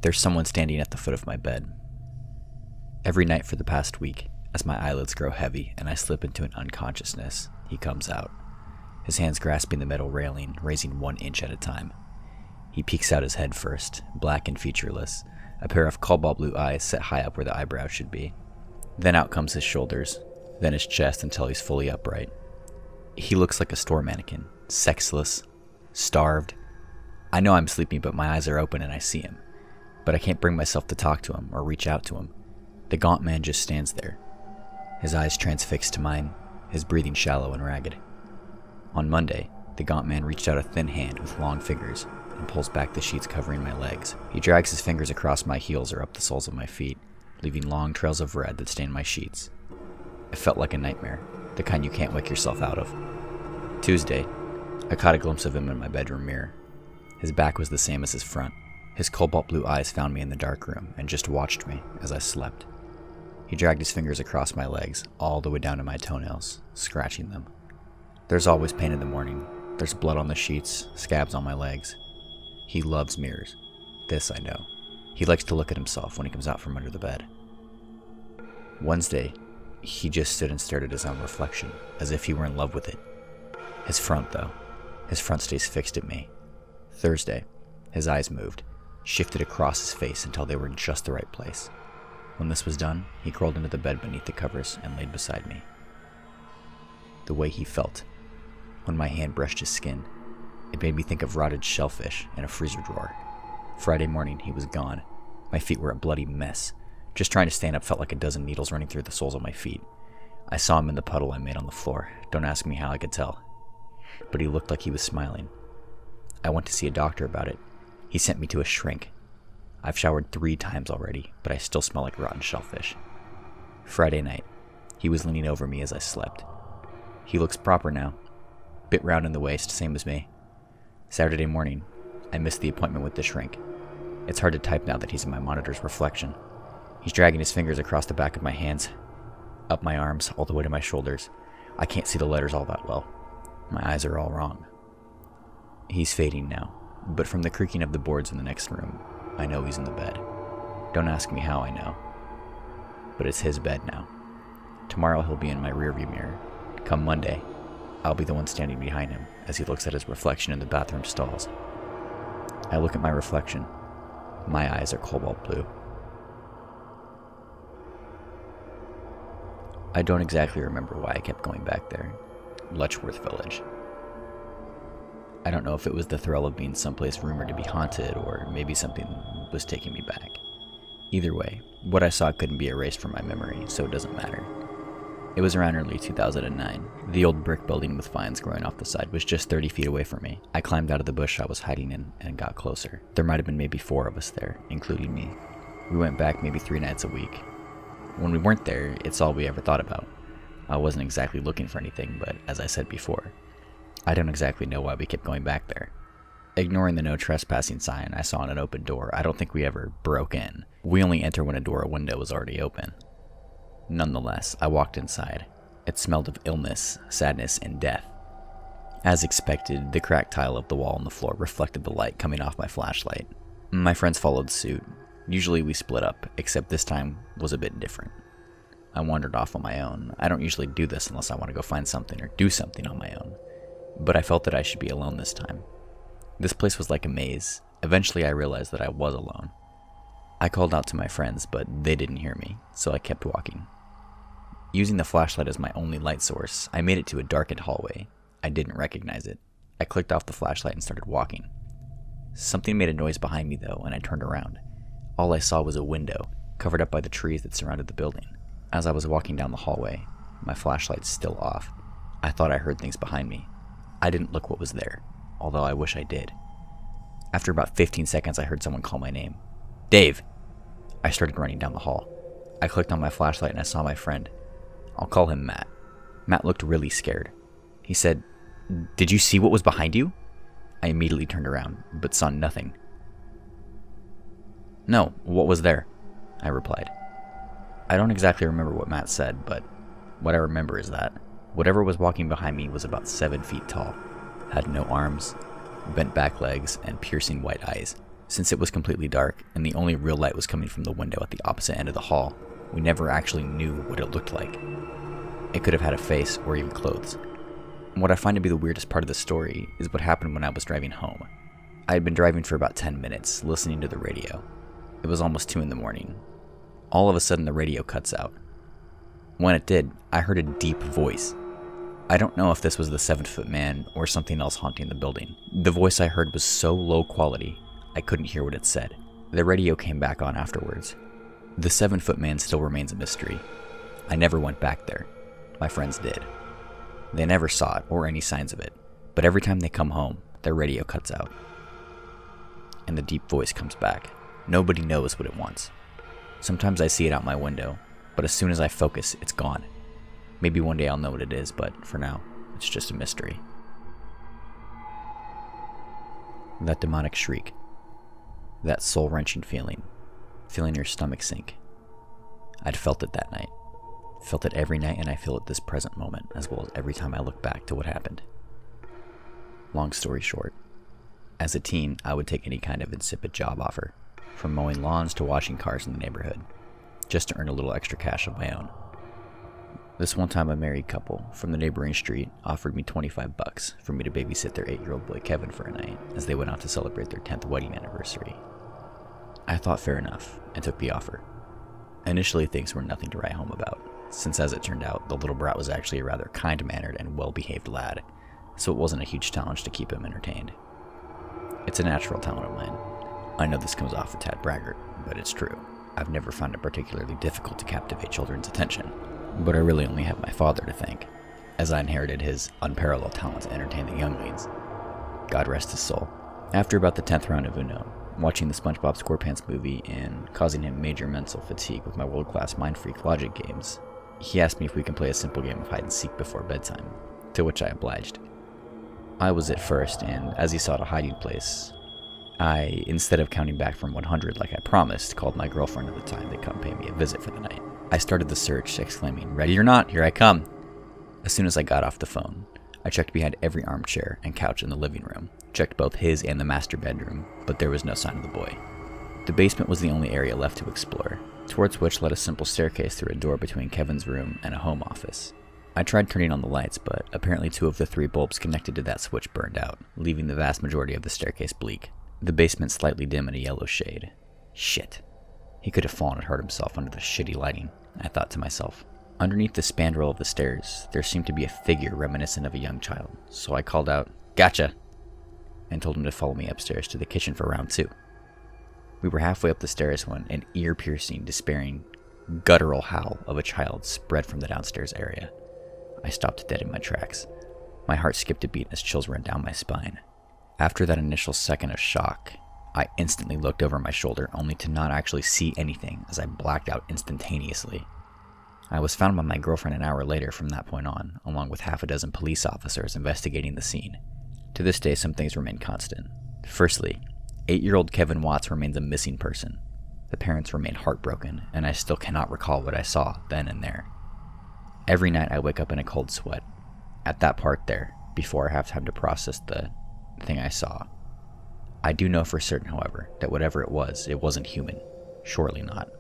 There's someone standing at the foot of my bed. Every night for the past week, as my eyelids grow heavy and I slip into an unconsciousness, he comes out, his hands grasping the metal railing, raising 1 inch at a time. He peeks out his head first, black and featureless, a pair of cobalt blue eyes set high up where the eyebrows should be. Then out comes his shoulders, then his chest until he's fully upright. He looks like a store mannequin, sexless, starved. I know I'm sleeping, but my eyes are open and I see him. But I can't bring myself to talk to him or reach out to him. The gaunt man just stands there, his eyes transfixed to mine, his breathing shallow and ragged. On Monday, the gaunt man reached out a thin hand with long fingers and pulls back the sheets covering my legs. He drags his fingers across my heels or up the soles of my feet, leaving long trails of red that stain my sheets. It felt like a nightmare, the kind you can't wake yourself out of. Tuesday, I caught a glimpse of him in my bedroom mirror. His back was the same as his front. His cobalt blue eyes found me in the dark room and just watched me as I slept. He dragged his fingers across my legs, all the way down to my toenails, scratching them. There's always pain in the morning. There's blood on the sheets, scabs on my legs. He loves mirrors. This I know. He likes to look at himself when he comes out from under the bed. Wednesday, he just stood and stared at his own reflection, as if he were in love with it. His front, though. His front stays fixed at me. Thursday, his eyes moved, shifted across his face until they were in just the right place. When this was done, he crawled into the bed beneath the covers and laid beside me. The way he felt when my hand brushed his skin, it made me think of rotted shellfish in a freezer drawer. Friday morning, he was gone. My feet were a bloody mess. Just trying to stand up felt like a dozen needles running through the soles of my feet. I saw him in the puddle I made on the floor. Don't ask me how I could tell. But he looked like he was smiling. I went to see a doctor about it. He sent me to a shrink. I've showered 3 times already, but I still smell like rotten shellfish. Friday night, he was leaning over me as I slept. He looks proper now. Bit round in the waist, same as me. Saturday morning, I missed the appointment with the shrink. It's hard to type now that he's in my monitor's reflection. He's dragging his fingers across the back of my hands, up my arms, all the way to my shoulders. I can't see the letters all that well. My eyes are all wrong. He's fading now, but from the creaking of the boards in the next room, I know he's in the bed. Don't ask me how I know. But it's his bed now. Tomorrow he'll be in my rearview mirror. Come Monday, I'll be the one standing behind him as he looks at his reflection in the bathroom stalls. I look at my reflection. My eyes are cobalt blue. I don't exactly remember why I kept going back there. Lechworth Village. I don't know if it was the thrill of being someplace rumored to be haunted, or maybe something was taking me back. Either way, what I saw couldn't be erased from my memory, so it doesn't matter. It was around early 2009. The old brick building with vines growing off the side was just 30 feet away from me. I climbed out of the bush I was hiding in and got closer. There might have been maybe 4 of us there, including me. We went back maybe 3 nights a week. When we weren't there, it's all we ever thought about. I wasn't exactly looking for anything, but as I said before, I don't exactly know why we kept going back there. Ignoring the no trespassing sign I saw on an open door, I don't think we ever broke in. We only enter when a door or window was already open. Nonetheless, I walked inside. It smelled of illness, sadness, and death. As expected, the cracked tile of the wall and the floor reflected the light coming off my flashlight. My friends followed suit. Usually we split up, except this time was a bit different. I wandered off on my own. I don't usually do this unless I want to go find something or do something on my own. But I felt that I should be alone this time. This place was like a maze. Eventually I realized that I was alone. I called out to my friends, but they didn't hear me, so I kept walking. Using the flashlight as my only light source, I made it to a darkened hallway. I didn't recognize it. I clicked off the flashlight and started walking. Something made a noise behind me though, and I turned around. All I saw was a window, covered up by the trees that surrounded the building. As I was walking down the hallway, my flashlight still off, I thought I heard things behind me. I didn't look what was there, although I wish I did. After about 15 seconds, I heard someone call my name. Dave! I started running down the hall. I clicked on my flashlight and I saw my friend. I'll call him Matt. Matt looked really scared. He said, "Did you see what was behind you?" I immediately turned around, but saw nothing. "No, what was there?" I replied. I don't exactly remember what Matt said, but what I remember is that whatever was walking behind me was about 7 feet tall, had no arms, bent back legs, and piercing white eyes, Since it was completely dark, and the only real light was coming from the window at the opposite end of the hall, we never actually knew what it looked like. It could have had a face or even clothes. And what I find to be the weirdest part of the story is what happened when I was driving home. I had been driving for about 10 minutes, listening to the radio. It was almost 2 in the morning. All of a sudden the radio cuts out. When it did, I heard a deep voice. I don't know if this was the 7-foot man or something else haunting the building. The voice I heard was so low quality, I couldn't hear what it said. The radio came back on afterwards. The 7-foot man still remains a mystery. I never went back there. My friends did. They never saw it or any signs of it, but every time they come home, their radio cuts out. And the deep voice comes back. Nobody knows what it wants. Sometimes I see it out my window, but as soon as I focus, it's gone. Maybe one day I'll know what it is, but for now, it's just a mystery. That demonic shriek. That soul-wrenching feeling your stomach sink. I'd felt it that night. Felt it every night, and I feel it this present moment, as well as every time I look back to what happened. Long story short, as a teen, I would take any kind of insipid job offer, from mowing lawns to washing cars in the neighborhood, just to earn a little extra cash of my own. This one time, a married couple from the neighboring street offered me $25 for me to babysit their 8-year-old boy Kevin for a night as they went out to celebrate their 10th wedding anniversary. I thought fair enough and took the offer. Initially, things were nothing to write home about, since as it turned out, the little brat was actually a rather kind-mannered and well-behaved lad, so it wasn't a huge challenge to keep him entertained. It's a natural talent of mine. I know this comes off a tad braggart, but it's true. I've never found it particularly difficult to captivate children's attention, but I really only have my father to thank, as I inherited his unparalleled talent to entertain the younglings. God rest his soul. After about the 10th round of Uno, watching the SpongeBob SquarePants movie and causing him major mental fatigue with my world-class Mind Freak logic games, he asked me if we can play a simple game of hide-and-seek before bedtime, to which I obliged. I was at first, and as he sought a hiding place, I, instead of counting back from 100 like I promised, called my girlfriend at the time to come pay me a visit for the night. I started the search, exclaiming, "Ready or not, here I come!" As soon as I got off the phone, I checked behind every armchair and couch in the living room, checked both his and the master bedroom, but there was no sign of the boy. The basement was the only area left to explore, towards which led a simple staircase through a door between Kevin's room and a home office. I tried turning on the lights, but apparently 2 of the 3 bulbs connected to that switch burned out, leaving the vast majority of the staircase bleak. The basement slightly dim in a yellow shade. Shit. He could have fallen and hurt himself under the shitty lighting, I thought to myself. Underneath the spandrel of the stairs, there seemed to be a figure reminiscent of a young child, so I called out, "Gotcha!" and told him to follow me upstairs to the kitchen for round 2. We were halfway up the stairs when an ear-piercing, despairing, guttural howl of a child spread from the downstairs area. I stopped dead in my tracks. My heart skipped a beat as chills ran down my spine. After that initial second of shock, I instantly looked over my shoulder, only to not actually see anything as I blacked out instantaneously. I was found by my girlfriend an hour later from that point on, along with half a dozen police officers investigating the scene. To this day, some things remain constant. Firstly, 8-year-old Kevin Watts remains a missing person. The parents remain heartbroken, and I still cannot recall what I saw then and there. Every night I wake up in a cold sweat, at that part there, before I have time to process the thing I saw. I do know for certain, however, that whatever it wasn't human. Surely not.